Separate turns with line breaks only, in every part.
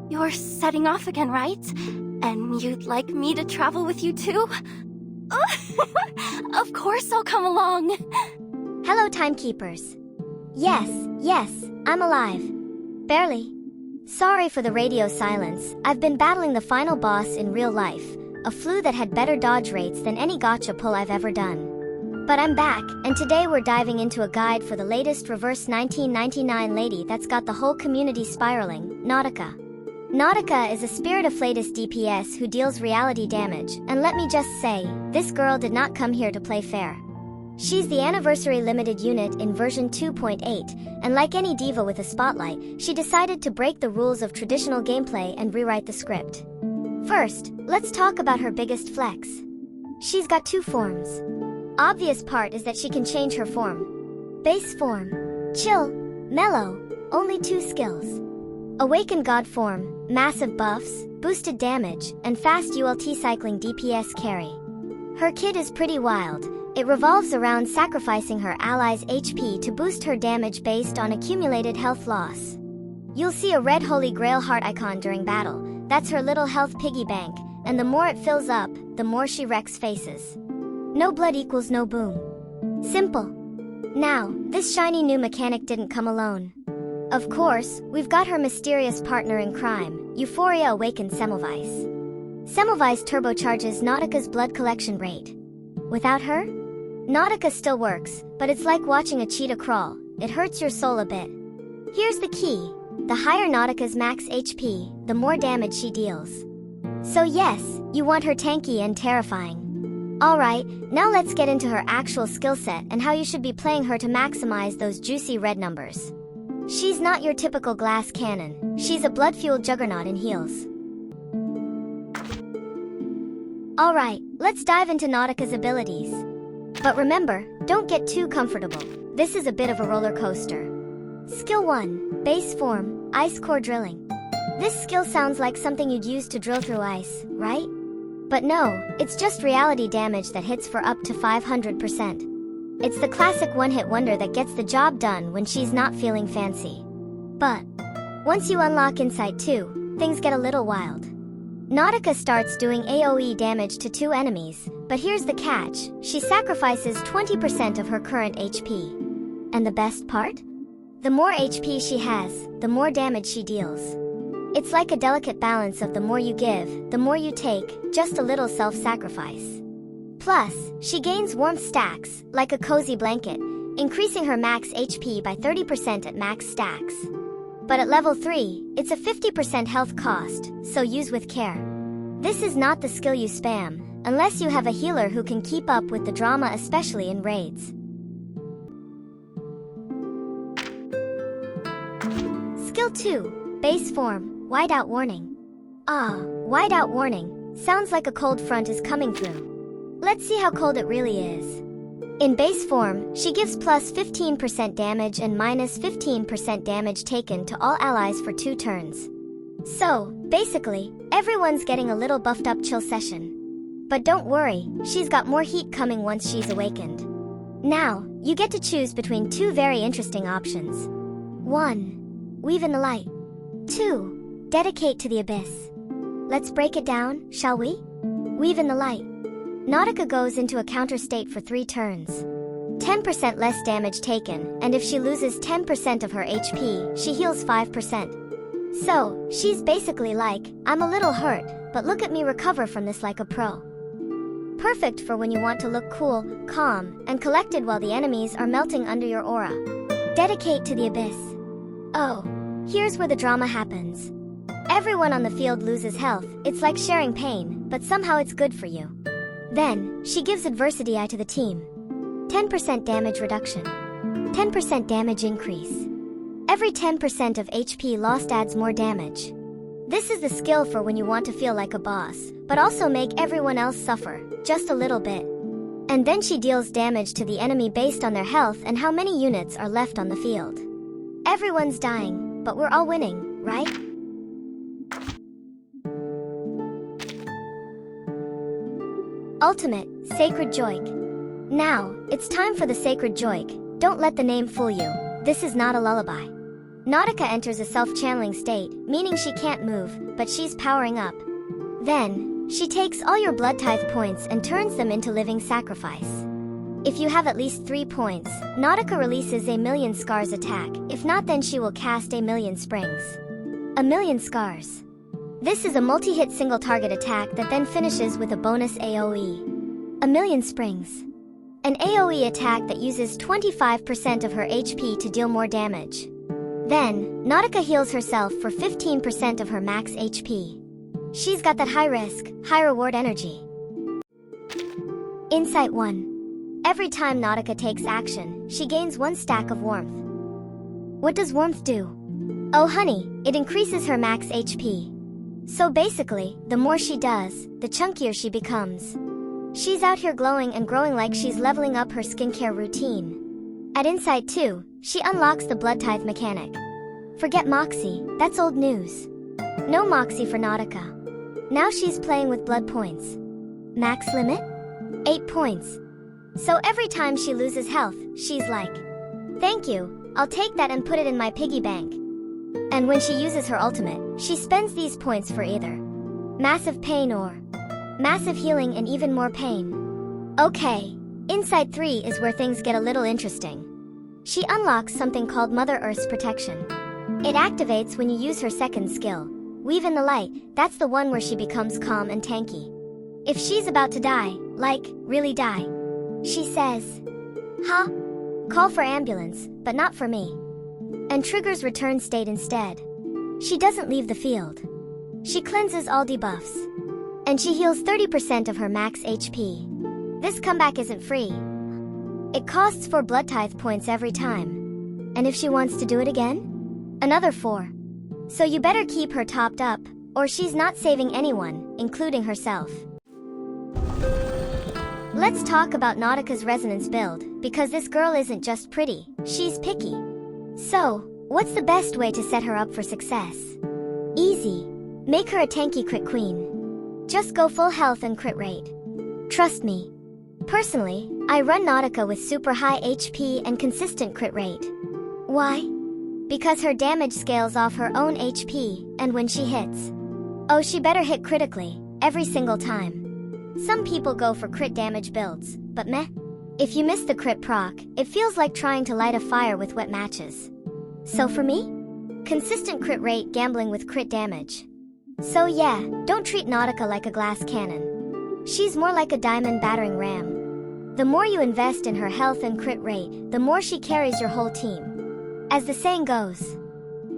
You're setting off again, right? And you'd like me to travel with you too? Of course I'll come along.
Hello, timekeepers. Yes, I'm alive. Barely. Sorry for the radio silence. I've been battling the final boss in real life, a flu that had better dodge rates than any gacha pull I've ever done. But I'm back, and today we're diving into a guide for the latest reverse 1999 lady that's got the whole community spiraling, Nautika. Nautika is a spirit-afflatus DPS who deals reality damage, and let me just say, this girl did not come here to play fair. She's the anniversary limited unit in version 2.8, and like any diva with a spotlight, she decided to break the rules of traditional gameplay and rewrite the script. First, let's talk about her biggest flex. She's got two forms. Obvious part is that she can change her form. Base form, chill, mellow, only 2 skills. Awakened God form, massive buffs, boosted damage, and fast ULT cycling DPS carry. Her kit is pretty wild. It revolves around sacrificing her allies' HP to boost her damage based on accumulated health loss. You'll see a red Holy Grail heart icon during battle. That's her little health piggy bank, and the more it fills up, the more she wrecks faces. No blood equals no boom. Simple. Now, this shiny new mechanic didn't come alone. Of course, we've got her mysterious partner in crime, Euphoria Awakened Semmelweis. Semmelweis turbocharges Nautika's blood collection rate. Without her, Nautika still works, but it's like watching a cheetah crawl. It hurts your soul a bit. Here's the key. The higher Nautika's max HP, the more damage she deals. So yes, you want her tanky and terrifying. Alright, now let's get into her actual skill set and how you should be playing her to maximize those juicy red numbers. She's not your typical glass cannon. She's a blood-fueled juggernaut in heels. Alright, let's dive into Nautika's abilities. But remember, don't get too comfortable. This is a bit of a roller coaster. Skill 1, Base Form, Ice Core Drilling. This skill sounds like something you'd use to drill through ice, right? But no, it's just reality damage that hits for up to 500%. It's the classic one-hit wonder that gets the job done when she's not feeling fancy. But once you unlock Insight 2, things get a little wild. Nautika starts doing AoE damage to 2 enemies, but here's the catch, she sacrifices 20% of her current HP. And the best part? The more HP she has, the more damage she deals. It's like a delicate balance of the more you give, the more you take, just a little self-sacrifice. Plus, she gains warmth stacks, like a cozy blanket, increasing her max HP by 30% at max stacks. But at level 3, it's a 50% health cost, so use with care. This is not the skill you spam, unless you have a healer who can keep up with the drama, especially in raids. Skill 2, Base Form, Whiteout Warning. Whiteout Warning, sounds like a cold front is coming through. Let's see how cold it really is. In base form, she gives plus 15% damage and minus 15% damage taken to all allies for 2 turns. So, basically, everyone's getting a little buffed up chill session. But don't worry, she's got more heat coming once she's awakened. Now, you get to choose between 2 very interesting options. 1. Weave in the light. 2. Dedicate to the abyss. Let's break it down, shall we? Weave in the light. Nautika goes into a counter state for 3 turns. 10% less damage taken, and if she loses 10% of her HP, she heals 5%. So, she's basically like, I'm a little hurt, but look at me recover from this like a pro. Perfect for when you want to look cool, calm, and collected while the enemies are melting under your aura. Dedicate to the abyss. Oh, here's where the drama happens. Everyone on the field loses health, it's like sharing pain, but somehow it's good for you. Then, she gives Adversity Eye to the team. 10% damage reduction. 10% damage increase. Every 10% of HP lost adds more damage. This is the skill for when you want to feel like a boss, but also make everyone else suffer, just a little bit. And then she deals damage to the enemy based on their health and how many units are left on the field. Everyone's dying, but we're all winning, right? Ultimate, Sacred Joik. Now, it's time for the Sacred Joik. Don't let the name fool you. This is not a lullaby. Nautika enters a self-channeling state, meaning she can't move, but she's powering up. Then, she takes all your blood tithe points and turns them into living sacrifice. If you have at least 3 points, Nautika releases a Million Scars attack. If not, then she will cast a Million Springs. A Million Scars. This is a multi-hit single target attack that then finishes with a bonus AoE. A Million Springs. An AoE attack that uses 25% of her HP to deal more damage. Then, Nautika heals herself for 15% of her max HP. She's got that high risk, high reward energy. Insight 1. Every time Nautika takes action, she gains 1 stack of warmth. What does warmth do? Oh honey, it increases her max HP. So basically, the more she does, the chunkier she becomes. She's out here glowing and growing like she's leveling up her skincare routine. At Insight 2, she unlocks the blood tithe mechanic. Forget Moxie, that's old news. No Moxie for Nautika. Now she's playing with blood points. Max limit? 8 points. So every time she loses health, she's like, thank you, I'll take that and put it in my piggy bank. And when she uses her ultimate, she spends these points for either massive pain or massive healing and even more pain. Okay, Insight 3 is where things get a little interesting. She unlocks something called Mother Earth's Protection. It activates when you use her second skill, Weave in the Light. That's the one where she becomes calm and tanky. If she's about to die, like, really die, she says, huh? Call for ambulance, but not for me. And triggers return state instead. She doesn't leave the field. She cleanses all debuffs. And she heals 30% of her max HP. This comeback isn't free. It costs 4 blood tithe points every time. And if she wants to do it again? Another 4. So you better keep her topped up, or she's not saving anyone, including herself. Let's talk about Nautika's resonance build, because this girl isn't just pretty, she's picky. So, what's the best way to set her up for success? Easy. Make her a tanky crit queen. Just go full health and crit rate. Trust me. Personally, I run Nautika with super high HP and consistent crit rate. Why? Because her damage scales off her own HP, and when she hits, oh, she better hit critically, every single time. Some people go for crit damage builds, but meh. If you miss the crit proc, it feels like trying to light a fire with wet matches. So for me? Consistent crit rate gambling with crit damage. So yeah, don't treat Nautika like a glass cannon. She's more like a diamond battering ram. The more you invest in her health and crit rate, the more she carries your whole team. As the saying goes,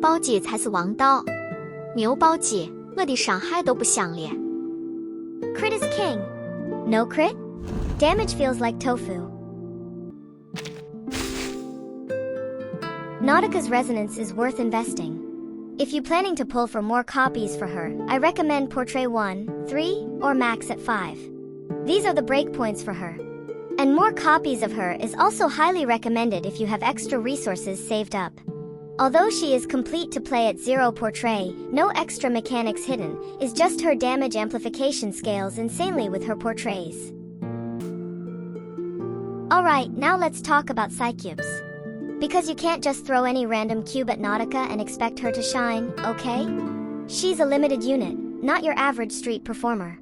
包姐才是王道，牛包姐，我的伤害都不想咧。
Crit is king. No crit? Damage feels like tofu. Nautika's resonance is worth investing. If you're planning to pull for more copies for her, I recommend Portray 1, 3, or max at 5. These are the breakpoints for her. And more copies of her is also highly recommended if you have extra resources saved up. Although she is complete to play at 0 Portray, no extra mechanics hidden, is just her damage amplification scales insanely with her portrays. Alright, now let's talk about Psycubes. Because you can't just throw any random cube at Nautika and expect her to shine, okay? She's a limited unit, not your average street performer.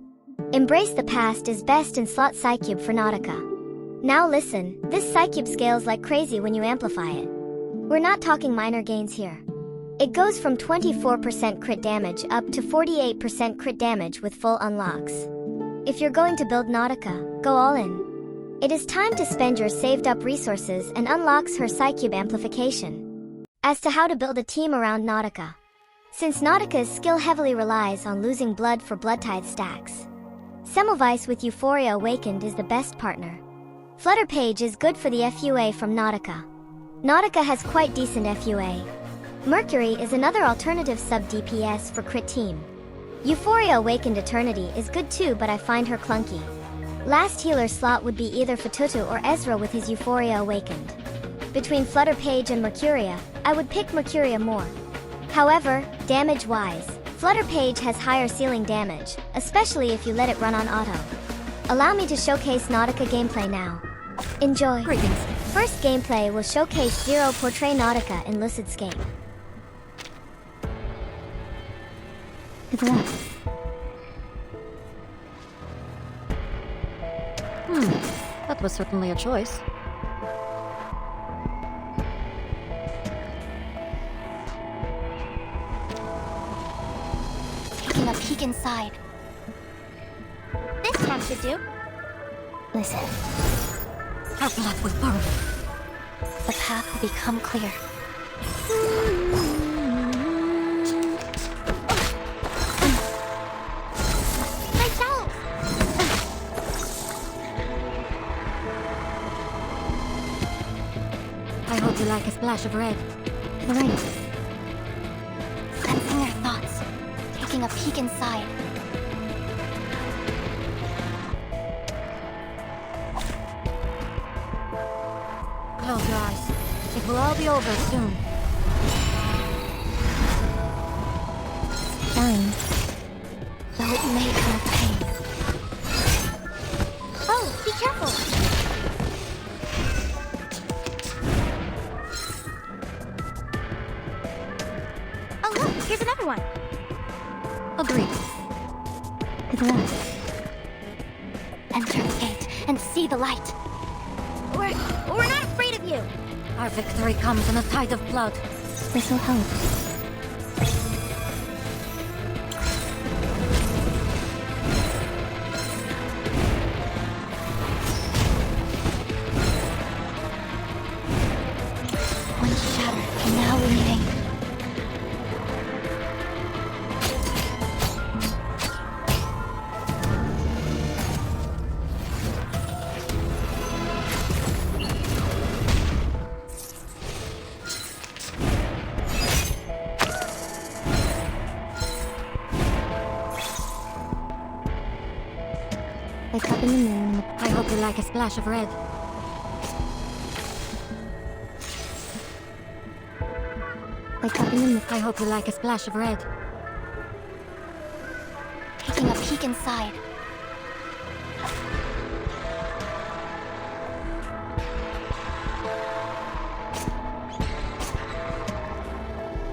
Embrace the past is best in slot Psycube for Nautika. Now listen, this Psycube scales like crazy when you amplify it. We're not talking minor gains here. It goes from 24% crit damage up to 48% crit damage with full unlocks. If you're going to build Nautika, go all in. It is time to spend your saved up resources and unlocks her Psycube amplification. As to how to build a team around Nautika. Since Nautika's skill heavily relies on losing blood for blood tithe stacks, Semmelweis with Euphoria Awakened is the best partner. Flutter Page is good for the FUA from Nautika. Nautika has quite decent FUA. Mercury is another alternative sub-DPS for crit team. Euphoria Awakened Eternity is good too, but I find her clunky. Last healer slot would be either Fatutu or Ezra with his Euphoria Awakened. Between Flutter Page and Mercuria, I would pick Mercuria more. However, damage-wise, Flutter Page has higher ceiling damage, especially if you let it run on auto. Allow me to showcase Nautika gameplay now. Enjoy!
Greetings.
First gameplay will showcase 0 Portray Nautika in Lucidscape. To the left.
That was certainly a choice.
Taking a peek inside. This time should do. Listen.
Our blood will burn.
The path will become clear. My shells!
I hope you like a splash of red.
To the right. Sensing their thoughts. Taking a peek inside.
Close your eyes. It will all be over soon.
Dying. Though it may cause pain. Oh, be careful! Oh look, here's another one.
Agreed.
To the left. Enter the gate and see the light. We're not afraid of you.
Our victory comes in a tide of blood.
This will help. One shatter can now remain. Like up in the moon.
I hope you like a splash of red.
Like up in the moon.
I hope you like a splash of red.
Taking a peek inside.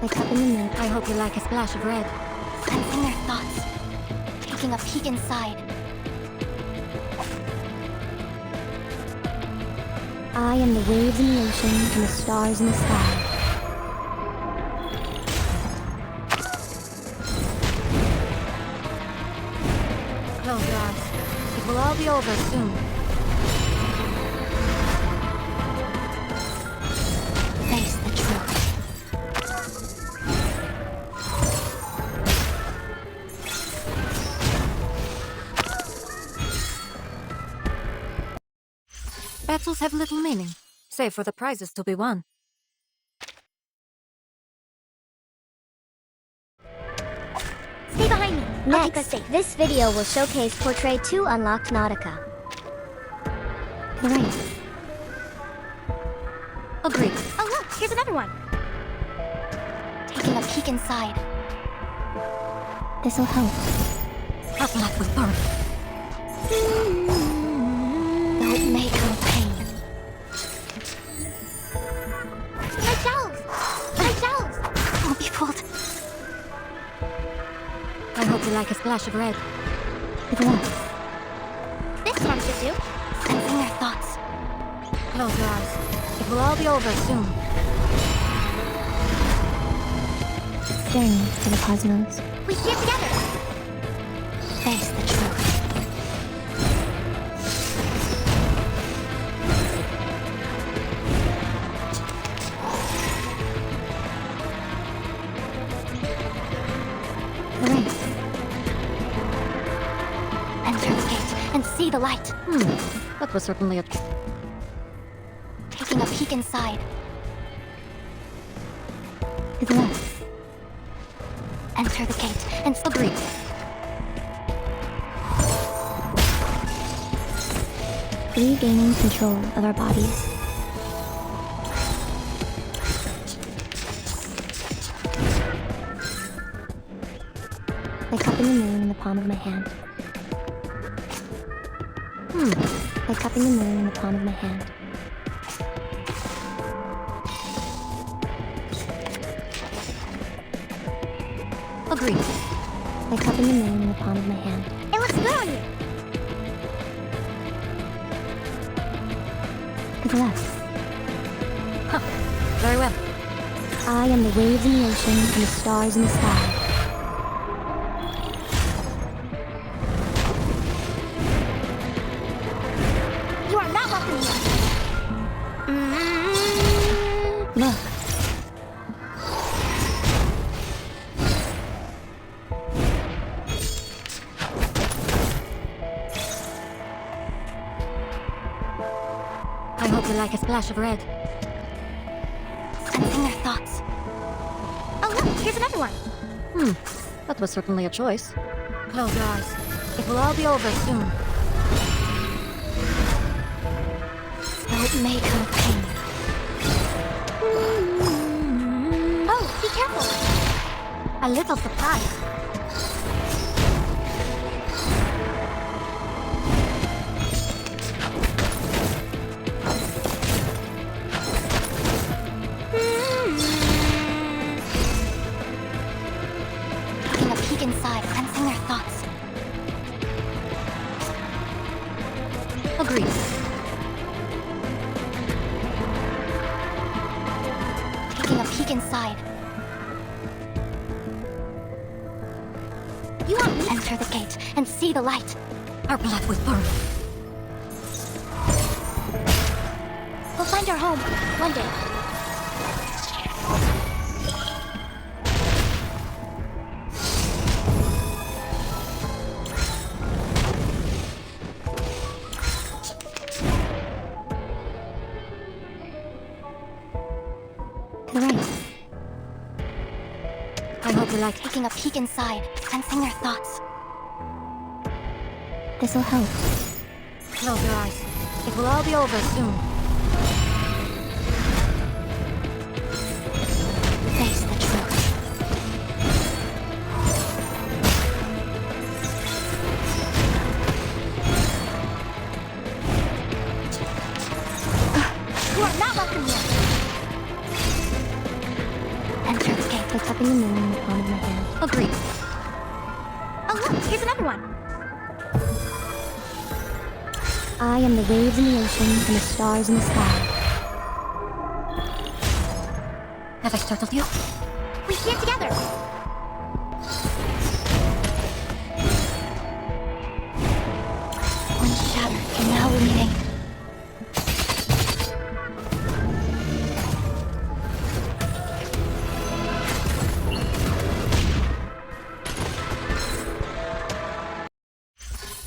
Like up in the moon.
I hope you like a splash of red.
Sensing their thoughts. Taking a peek inside. I am the waves in the ocean and the stars in the sky.
Close your eyes. It will all be over soon.
Face the truth.
Battles have little meaning, save for the prizes to be won.
Stay behind me. Next, this video will showcase Portray 2 unlocked Nautica. To the right.
Agreed.
Oh look, here's another one. Taking a peek inside. This'll help.
Our blood will burn.
Though it may come pain. My shells! My shells!
Don't be fooled. I hope you like a splash of red.
To the left. This time should do. Sensing their thoughts.
Close your eyes. It will all be over soon.
Journey to the cosmos. We see it together. Face the truth. Enter the gate and see the light.
That was certainly a...
Taking a peek inside. To the left. Enter the gate and
Agreed.
regaining control of our bodies. Like up in the moon in the palm of my hand. Like cupping the moon in the palm of my hand.
Agreed.
Like cupping the moon in the palm of my hand.
It looks good on you.
To the left.
Huh. Very well.
I am the waves in the ocean and the stars in the sky.
You are not welcome here.
Look.
I hope you like a splash of red. Sensing their thoughts. Oh look, here's another one.
That was certainly a choice.
Close your eyes. It will all be over soon. Though it may come with pain. Oh, be careful. A little surprise. Taking a peek inside, sensing their thoughts.
Agreed.
Taking a peek inside. You want me? Enter the gate and see the light.
Our blood will burn.
We'll find our home one day.
To the right.
I hope you like taking a peek inside, sensing their thoughts.
This'll help.
Close your eyes. It will all be over soon. Face the truth. You are not welcome here. Enter the gate.
Like cupping the moon in the palm of my hand.
Agreed.
Oh look, here's another one.
I am the waves in the ocean and the stars in the sky.
Have I startled you?
We see it together. One shattered and now leading.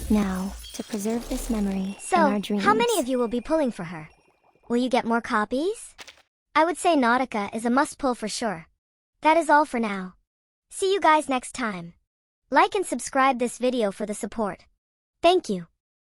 Now, to preserve this memory
So,
in our dreams.
how many of you will be pulling for her? Will you get more copies? I would say Nautica is a must-pull for sure. That is all for now. See you guys next time. Like and subscribe this video for the support. Thank you.